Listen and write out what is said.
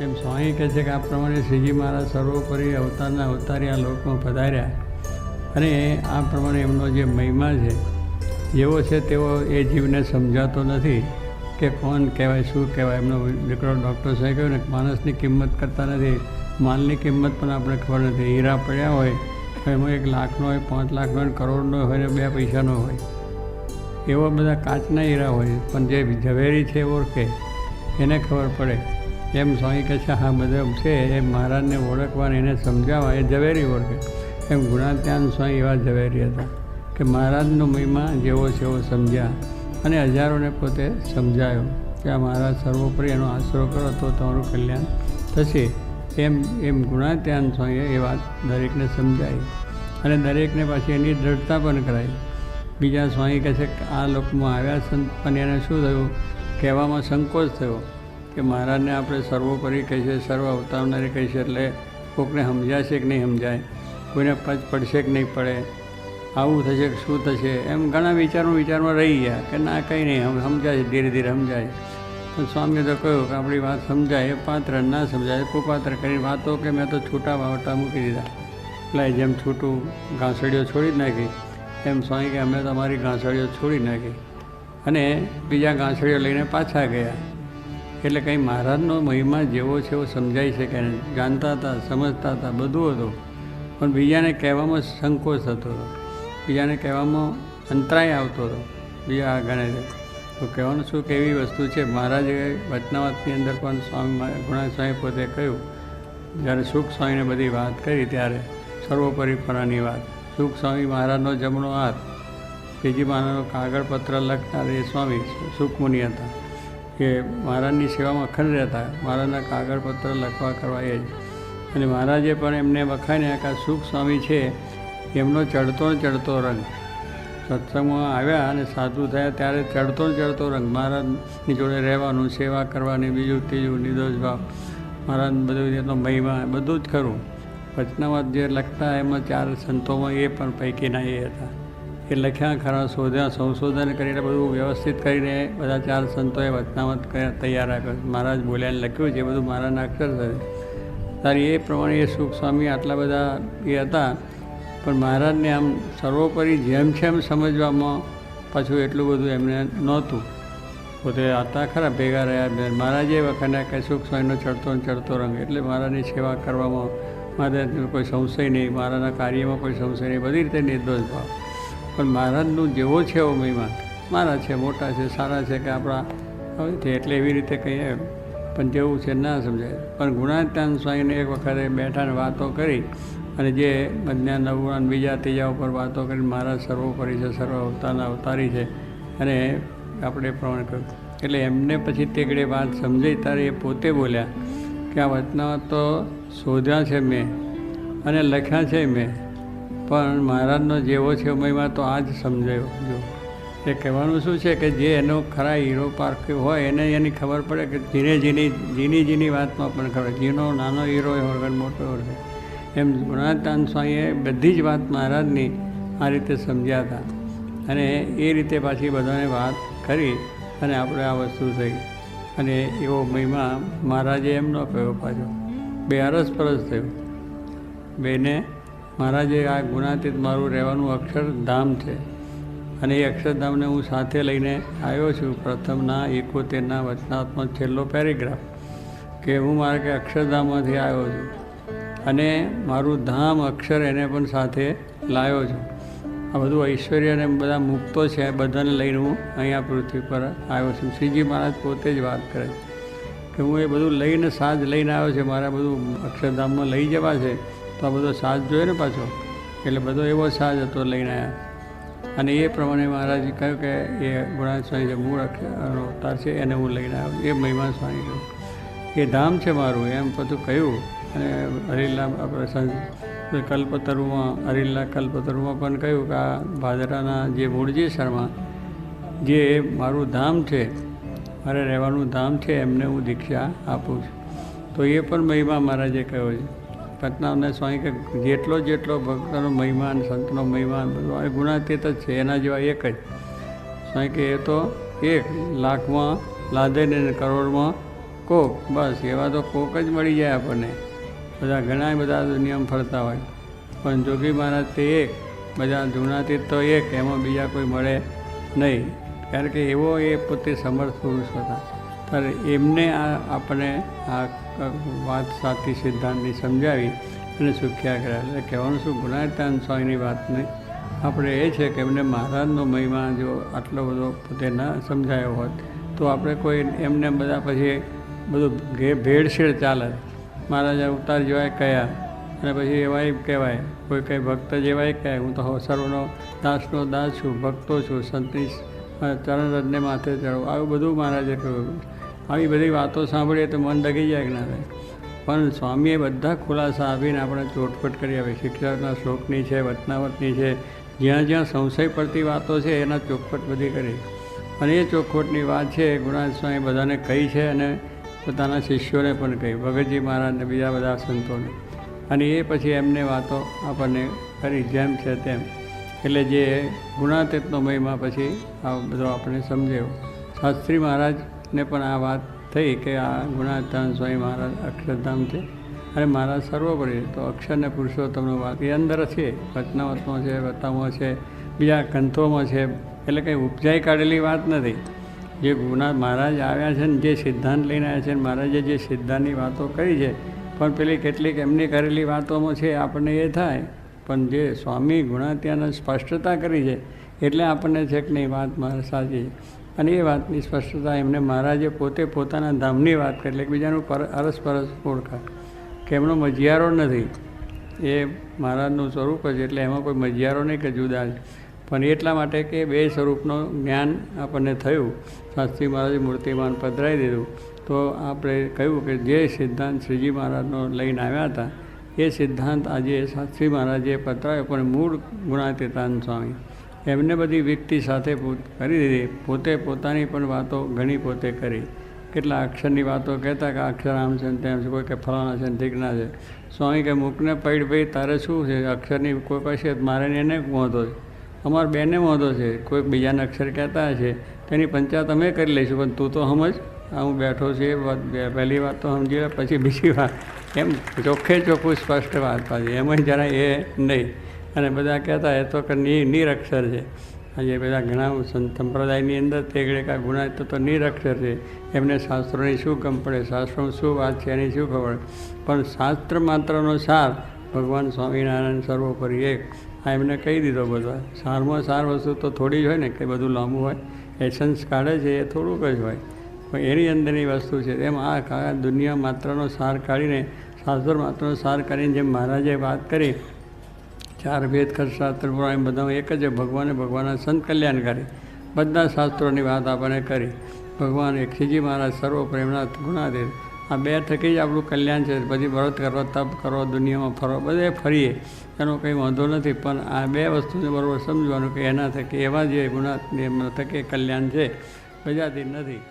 એમ સ્વામી કહે છે કે આ પ્રમાણે શ્રીજી મહારાજ સર્વોપરી અવતારના અવતારી આ લોકમાં પધાર્યા અને આ પ્રમાણે એમનો જે મહિમા છે જેવો છે તેવો એ જીવને સમજાતો નથી કે કોણ કહેવાય, શું કહેવાય. એમનો દીકરો ડૉક્ટર સાહેબ કહ્યું ને, માણસની કિંમત કરતા નથી, માલની કિંમત પણ આપણે ખબર નથી. હીરા પડ્યા હોય એમાં 1 લાખનો હોય, 5 લાખનો હોય, કરોડનો હોય ને 2 પૈસાનો હોય, એવા બધા કાચના હીરા હોય. પણ જે ઝવેરી છે ઓળખે એને ખબર પડે. એમ સ્વામી કહે છે હા બધા છે એ મહારાજને ઓળખવાને એને સમજાવવા એ ઝવેરી ઓળખે. એમ ગુણાત્યાન સ્વામી એવા ઝવેરી હતા કે મહારાજનો મહિમા જેવો છે એવો સમજ્યા અને હજારોને પોતે સમજાયો કે આ મહારાજ સર્વોપરી એનો આશરો કરો તો તમારું કલ્યાણ થશે. એમ ગુણાત્યાન સ્વામીએ એ વાત દરેકને સમજાવી અને દરેકને પાછી એની દ્રઢતા પણ કરાવી. બીજા સ્વામી કહે છે કે આ લોકમાં આવ્યા સંત પણ એને શું થયું, કહેવામાં સંકોચ થયો કે મહારાજને આપણે સર્વોપરી કહીએ, સર્વ અવતારનારી કહીએ એટલે કોકને સમજાશે કે નહીં સમજાય, કોઈને પચ પડશે કે નહીં પડે, આવું થશે કે શું થશે, એમ ઘણા વિચારમાં રહી ગયા કે ના કંઈ નહીં સમજાય, ધીરે ધીરે સમજાય. પણ સ્વામીએ તો કહ્યું કે આપણી વાત સમજાય, એ પાત્ર ના સમજાય કુપાત્ર કરીને વાતો કે મેં તો છૂટા વાવટા મૂકી દીધા. એટલે જેમ છૂટું ઘાસડીઓ છોડી જ નાખી એમ સ્વામી કે અમે તમારી ઘાસડીઓ છોડી નાખી અને બીજા ઘાસડીઓ લઈને પાછા ગયા. એટલે કંઈ મહારાજનો મહિમા જેવો છે એવો સમજાઈ શકે ને, જાણતા હતા, સમજતા હતા, બધું હતું. પણ બીજાને કહેવામાં સંકોચ થતો હતો, બીજાને કહેવામાં અંતરાય આવતો હતો બીજા આગળ. તો કહેવાનું શું કે એવી વસ્તુ છે. મહારાજે વચનાવતની અંદર પણ સ્વામી ગુણા સ્વામી પોતે કહ્યું, જ્યારે સુખ સ્વામીને બધી વાત કરી ત્યારે સર્વોપરીપણાની વાત. સુખ સ્વામી મહારાજનો જમણો હાથ, શ્રીજી મહારાજનો કાગળપત્ર લખનાર એ સ્વામી સુખમુનિ હતા કે મહારાજની સેવામાં અખંડ રહેતા, મહારાજના કાગળપત્ર લખવા કરવા એ જ. અને મહારાજે પણ એમને વખાણ્યા કે આ સુખ સ્વામી છે એમનો ચડતો રંગ. સત્સંગમાં આવ્યા અને સાધુ થયા ત્યારે ચડતો રંગ, મહારાજની જોડે રહેવાનું, સેવા કરવાની, બીજું ત્રીજું નિર્દોષ ભાવ, મહારાજ બધું એનો મહિમા બધું જ ખરું. વચનાવત જે લખતા એમાં 4 સંતોમાં એ પણ પૈકીના એ હતા. એ લખ્યા ખરા, શોધ્યા, સંશોધન કરીને બધું વ્યવસ્થિત કરીને બધા 4 સંતોએ વચનાવત તૈયાર રાખ્યો. મહારાજ બોલ્યાને લખ્યું છે બધું મહારાજના અક્ષર થશે. તારી એ પ્રમાણે એ સુખ સ્વામી આટલા બધા એ હતા. પણ મહારાજને આમ સર્વોપરી જેમ છે એમ સમજવામાં પાછું એટલું બધું એમને નહોતું. પોતે હતા ખરા, ભેગા રહ્યા. મહારાજે વખાણ્યા કે સુખ સ્વામીનો ચડતો રંગ, એટલે મહારાજની સેવા કરવામાં મહારાજનો કોઈ સંશય નહીં, મહારાજના કાર્યમાં કોઈ સંશય નહીં, બધી રીતે નિર્દોષ ભાવ. પણ મહારાજનું જેવો છે એવો મહિમા, મહારાજ છે, મોટા છે, સારા છે કે આપણા હવે છે એટલે એવી રીતે કહીએ, પણ જેવું છે ના સમજાય. પણ ગુણાત્યાન સ્વામીને એક વખતે બેઠાને વાતો કરી અને જે બધા નવરાન બીજા ત્રીજા ઉપર વાતો કરી મહારાજ સર્વોપરી છે, સર્વ અવતારના અવતારી છે અને આપણે પ્રમાણે કહ્યું. એટલે એમને પછી તેગડે વાત સમજાઈ ત્યારે એ પોતે બોલ્યા કે આ વચનાવત તો શોધ્યા છે મેં અને લખ્યા છે મેં, પણ મહારાજનો જેવો છે મહિમા તો આ જ સમજાયો. જો એ કહેવાનું શું છે કે જે એનો ખરા હીરો પારખ્યો હોય એને એની ખબર પડે કે ઝીણી વાતમાં પણ ખબર, ઝીણો નાનો હીરો હોય મોટો હોય. એમ ગુણાત્યાન સ્વામીએ બધી જ વાત મહારાજની આ રીતે સમજ્યા હતા અને એ રીતે પાછી બધાને વાત કરી અને આપણે આ વસ્તુ થઈ. અને એવો મહિમા મહારાજે એમ ન કહ્યો, પાછો 2 અરસપરસ થયું. બેને મહારાજે આ ગુણાતીત મારું રહેવાનું અક્ષરધામ છે અને એ અક્ષરધામને હું સાથે લઈને આવ્યો છું. પ્રથમના 71ના વચનાવતનો છેલ્લો પેરેગ્રાફ કે હું મારા કે અક્ષરધામમાંથી આવ્યો છું અને મારું ધામ અક્ષર એને પણ સાથે લાવ્યો છું. આ બધું ઐશ્વર્ય અને બધા મુક્તો છે બધાને લઈને હું અહીંયા પૃથ્વી પર આવ્યો છું. શ્રીજી મહારાજ પોતે જ વાત કરે કે હું એ બધું લઈને સાજ લઈને આવ્યો છે, મારા બધું અક્ષરધામમાં લઈ જવા છે તો આ બધો સાજ જોઈએ ને પાછો. એટલે બધો એવો સાજ હતો લઈને આવ્યા. અને એ પ્રમાણે મહારાજે કહ્યું કે એ ગુણાત્યાન સ્વામી જે મૂળ અવતાર છે એને હું લઈને આવ્યો. એ મહિમા સ્વામી કહ્યું એ ધામ છે મારું એમ બધું કહ્યું. અને હરિલા આપણે કલ્પતરુમાં હરિલા કલ્પતરુમાં પણ કહ્યું કે આ ભાદરાના જે મૂળજીસરમાં જે મારું ધામ છે, મારે રહેવાનું ધામ છે, એમને હું દીક્ષા આપું છું. તો એ પણ મહિમા મહારાજે કહ્યો છે. પટનામને સ્વામી કે જેટલો ભક્તનો મહિમા અને સંતનો મહિમા બધું આ ગુણાતીત જ છે, એના જેવા એક જ. સ્વામી કે એ તો 1 લાખમાં લાદે ને કરોડમાં કોક, બસ એવા તો કોક જ મળી જાય આપણને. બધા ઘણા બધા દુનિયામાં ફરતા હોય, પણ જોગી મહારાજ તે એક, બધા જૂનાતીત તો એક, એમાં બીજા કોઈ મળે નહીં. કારણ કે એવો એ પોતે સમર્થ પુરુષ હતા. ત્યારે એમને આપણે આ વાત સાચી સિદ્ધાંતની સમજાવી અને સુખ્યા કર્યા. એટલે કહેવાનું શું, ગુણાતીતાનંદ સ્વામીની વાતને આપણે એ છે કે એમને મહારાજનો મહિમા જો આટલો બધો પોતે ન સમજાયો હોત તો આપણે કોઈ એમને બધા પછી બધું ભેળસેળ ચાલે. મહારાજ અવતાર જેવાય કયા અને પછી એવાય કહેવાય, કોઈ કંઈ ભક્ત જેવાય કહે હું તો સર્વનો દાસનો દાસ છું, ભક્તો છું, સંતની ચરણરજને માથે ચડવું, આવું બધું મહારાજે કહ્યું. આવી બધી વાતો સાંભળીએ તો મન ડગી જાય કે ના થાય. પણ સ્વામીએ બધા ખુલાસા આપીને આપણે ચોટપટ કરી આવે. શિક્ષકના શ્લોકની છે, વચનાવટની છે, જ્યાં જ્યાં સંશય પડતી વાતો છે એના ચોખવટ બધી કરી. અને એ ચોખવટની વાત છે ગુણાતીતાનંદ સ્વામી બધાને કહી છે અને પોતાના શિષ્યોને પણ કહી, ભગતજી મહારાજને, બીજા બધા સંતોને. અને એ પછી એમને વાતો આપણને કરી જેમ છે તેમ. એટલે જે ગુણાતીતનો મહિમા પછી આ બધો આપણે સમજાયો. શાસ્ત્રી મહારાજને પણ આ વાત થઈ કે આ ગુણાતીતાનંદ સ્વામી મહારાજ અક્ષરધામ છે અને મહારાજ સર્વોપરી. તો અક્ષરને પુરુષોત્તમનો વાત એ અંદર છે, વચનાવતમાં છે, વતામાં છે, બીજા ગ્રંથોમાં છે. એટલે કંઈ ઉપજાઈ કાઢેલી વાત નથી. જે મહારાજ આવ્યા છે ને જે સિદ્ધાંત લઈને આવ્યા છે ને મહારાજે જે સિદ્ધાંતની વાતો કરી છે, પણ પેલી કેટલીક એમની કરેલી વાતોમાં છે આપણને એ થાય. પણ જે સ્વામી ગુણાતીતાનંદ સ્પષ્ટતા કરી છે એટલે આપણને છે કે નહીં વાત મારે સાચી છે. અને એ વાતની સ્પષ્ટતા એમને મહારાજે પોતે પોતાના ધામની વાત કરી, એટલે એકબીજાનું અરસપરસ ઓળખાય કે એમનો મજિયારો નથી. એ મહારાજનું સ્વરૂપ જ, એટલે એમાં કોઈ મજિયારો નહીં કે જુદા છે. પણ એટલા માટે કે બે સ્વરૂપનું જ્ઞાન આપણને થયું. શાસ્ત્રી મહારાજે મૂર્તિમાન પધરાવી દીધું. તો આપણે કહ્યું કે જે સિદ્ધાંત શ્રીજી મહારાજનો લઈને આવ્યા હતા એ સિદ્ધાંત આજે શાસ્ત્રી મહારાજે પધરાવ્યો, પણ મૂળ ગુણાતીતાનંદ સ્વામી એમને બધી વ્યક્તિ સાથે કરી દીધી. પોતે પોતાની પણ વાતો ઘણી પોતે કરી. કેટલા અક્ષરની વાતો કહેતા કે અક્ષર આમ છે ને તેમ છે, કોઈ કે ફલાણા છે ને ઠીકના છે. સ્વામી કે મૂકને પૈડ ભાઈ તારે શું છે, અક્ષરની કોઈ પાસે મારે એને વાંધો છે, અમારા બેને વાંધો છે. કોઈક બીજાને અક્ષર કહેતા હશે તેની પંચાયત અમે કરી લઈશું, પણ તું તો સમજ હું બેઠો છું એ પહેલી વાત તો સમજી લે, પછી બીજી વાત. એમ ચોખ્ખે ચોખ્ખું સ્પષ્ટ વાત પાછી, એમ જ જરા એ નહીં. અને બધા કહેતા એ તો કે નિરક્ષર છે. આજે બધા ઘણા સંપ્રદાયની અંદર તે ગળે ગુણાતીત તો નિરક્ષર છે, એમને શાસ્ત્રોની શું ગમ પડે, શાસ્ત્રોમાં શું વાત છે એની શું ખબર. પણ શાસ્ત્ર માત્રનો સાર ભગવાન સ્વામિનારાયણ સર્વોપરી એક આ એમને કહી દીધો. બધા સારમાં સાર વસ્તુ તો થોડી જ હોય ને, કે બધું લાંબુ હોય. એસન્સ કાઢે છે એ થોડુંક જ હોય, પણ એની અંદરની વસ્તુ છે. એમ આ દુનિયા માત્રનો સાર કાઢીને, શાસ્ત્ર માત્રનો સાર કાઢીને જેમ મહારાજે વાત કરી, ચાર ભેદ શાસ્ત્ર પુરાણ બધા એક જ ભગવાને ભગવાનના સંત કલ્યાણકારી બધા શાસ્ત્રોની વાત આપણને કરી. ભગવાન એક શ્રીજી મહારાજ સર્વપ્રેમનાથ ગુણાતીત, આ બે થકી જ આપણું કલ્યાણ છે. પછી વ્રત કરો, તપ કરો, દુનિયામાં ફરો, બધે ફરીએ, એનો કંઈ વાંધો નથી. પણ આ બે વસ્તુને બરાબર સમજવાનું કે એના થકી એવા જે ગુણાતીત થકી કલ્યાણ છે, બીજાથી નથી.